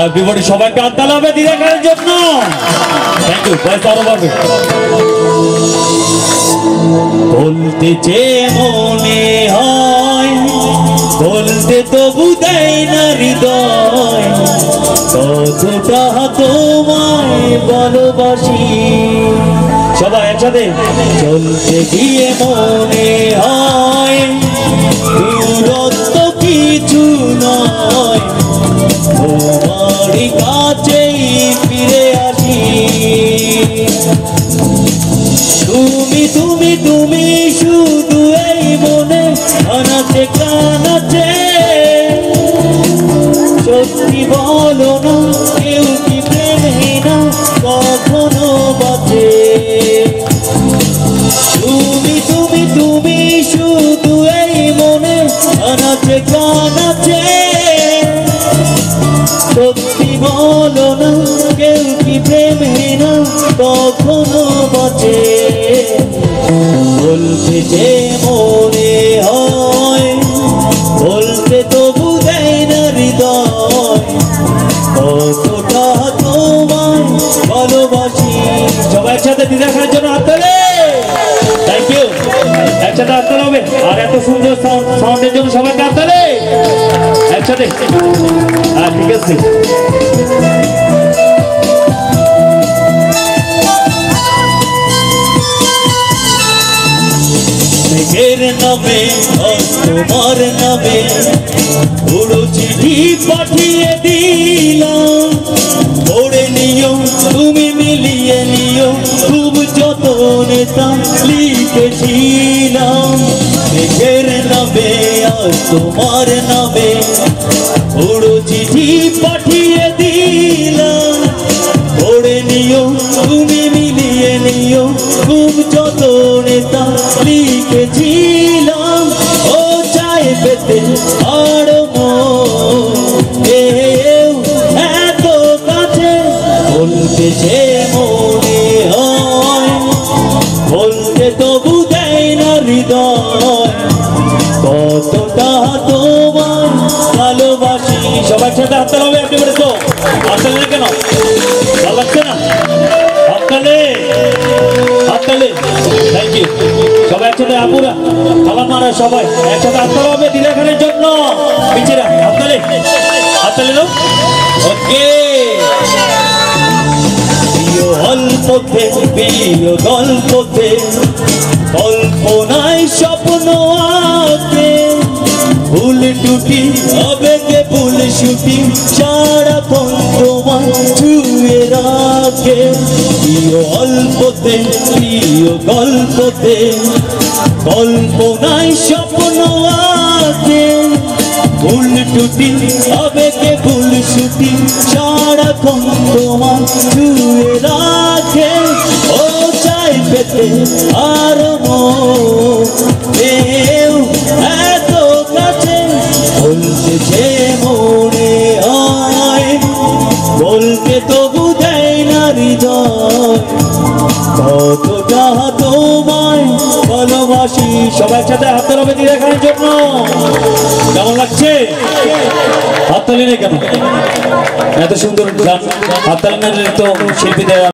Everybody সবাই কাঁদতে হবে দিদা খানের জন্য। Thank you. বয়স আরো বাড়বে। বলতে যে মনে হয় বলতে তবু দেয় না হৃদয়, কতটা তোমায় ভালোবাসি। সবাই একসাথে। চলতে গিয়ে মনে হয় দূরত্ব কিছু নয়, তোমারই কাছেই ফিরে আসি। তুমি তুমি তুমি শুধু এই মনে আনাচে কানাচে, সত্যি বলো না কেউ কি প্রেমহীনা কখনো বাঁচে। তুমি তুমি তুমি শুধু এই মনে আনাচে কানাচে, সত্যি বলো না কেউ কি প্রেমহীনা কখনো বাঁচে। বলতে যে মনে হয় বলতে তবু দেয় না হৃদয়, কতটা তোমায় ভালোবাসি। সবাই একসাথে দিদা খানের জন্য হাত তোলে। Thank you. একসাথে হাত তোলা হবে। আর এত সুন্দর সাউন্ডের জন্য সবাইকে হাত তোলে একসাথে। হ্যাঁ ঠিক আছে। মেঘের নামে তোমার নামে পুরো চিঠি পাঠিয়ে দিলাম, পড়ে নিও তুমি মিলিয়ে নিও খুব যতনে তা লিখেছিলাম। মেঘের নামে আর তোমার নামে পুরো চিঠি পাঠিয়ে দিলাম, পড়ে নিও তুমি মিলিয়ে নিও খুব যতনে তা লিখেছিলাম। ও চাই পেতে আরো এত কাছে, বলতে যে মনে হয় বলতে তবু দেয় না হৃদয়, কতটা তোমায় ভালোবাসি। সবার সাথে হাত তালি হবে। আপনি বলে তো হাত তালি কেন ভালো লাগছে না? হাত তালি হাত তালি। Thank you. সবাই একসাথে আপুরা খালা মারা সবাই একসাথে হাত তালি হবে দিদা খানের জন্য। পিছিয়ে হাত তালি হাত তালি নাও। ওকে। প্রিয় অল্পতে প্রিয় গল্পতে কল্পনায় স্বপ্ন আঁকে, ভুল টুটি আবেগে ভুল ছুটি সারাক্ষণ তোমার ছুঁয়ে রাখে। প্রিয় অল্পতে প্রিয় গল্পতে কল্পনায় স্বপ্ন আঁকে, ভুল টুটি আবেগে ভুল ছুটি সারাক্ষণ তোমার ছুঁয়ে রাখে। ও চাই পেতে আরো এত কাছে, বলতে যে মনে হয় বলতে তবু দেয় না হৃদয়, কতটা তোমায় ভালোবাসি। সবাই সাথে হাত তালি দিদা খানের জন্য। কেমন লাগছে? হাত তালি নেই কেন? এত সুন্দর গান হাত তালি না তো শিল্পীদের